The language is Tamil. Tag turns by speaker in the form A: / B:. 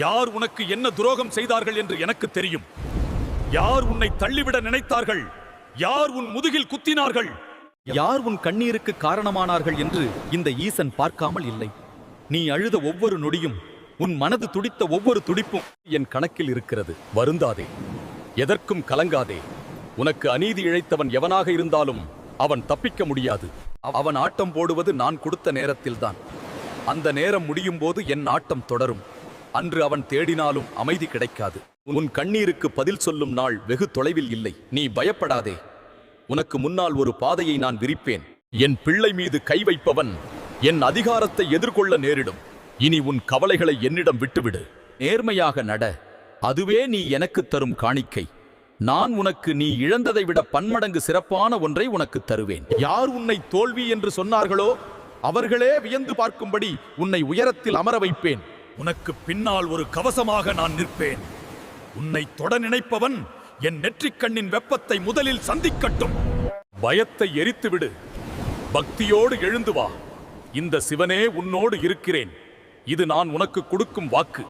A: யார் உனக்கு என்ன துரோகம் செய்தார்கள் என்று எனக்கு தெரியும். யார் உன்னை தள்ளிவிட நினைத்தார்கள், யார் உன் முதுகில் குத்தினார்கள்,
B: யார் உன் கண்ணீருக்கு காரணமானார்கள் என்று இந்த ஈசன் பார்க்காமல் இல்லை. நீ அழுத ஒவ்வொரு நொடியும், உன் மனது துடித்த ஒவ்வொரு துடிப்பும் என் கணக்கில் இருக்கிறது. வருந்தாதே, எதற்கும் கலங்காதே. உனக்கு அநீதி இழைத்தவன் எவனாக இருந்தாலும் அவன் தப்பிக்க முடியாது. அவன் ஆட்டம் போடுவது நான் கொடுத்த நேரத்தில்தான். அந்த நேரம் முடியும் போது என் ஆட்டம் தொடரும். அன்று அவன் தேடினாலும் அமைதி கிடைக்காது. உன் கண்ணீருக்கு பதில் சொல்லும் நாள் வெகு தொலைவில் இல்லை. நீ பயப்படாதே. உனக்கு முன்னால் ஒரு பாதையை நான் விரிப்பேன். என் பிள்ளை மீது கை வைப்பவன் என் அதிகாரத்தை எதிர்கொள்ள நேரிடும். இனி உன் கவலைகளை என்னிடம் விட்டுவிடு. நேர்மையாக நட, அதுவே நீ எனக்கு தரும் காணிக்கை. நான் உனக்கு நீ இழந்ததை விட பன்மடங்கு சிறப்பான ஒன்றை உனக்கு தருவேன். யார் உன்னை தோல்வி என்று சொன்னார்களோ அவர்களே வியந்து பார்க்கும்படி உன்னை உயரத்தில் அமர வைப்பேன்.
A: உனக்கு பின்னால் ஒரு கவசமாக நான் நிற்பேன். உன்னை தொட நினைப்பவன் என் நெற்றிக்கண்ணின் வெப்பத்தை முதலில் சந்திக்கட்டும். பயத்தை எரித்துவிடு, பக்தியோடு எழுந்து வா. இந்த சிவனே உன்னோடு இருக்கிறேன். இது நான் உனக்கு கொடுக்கும் வாக்கு.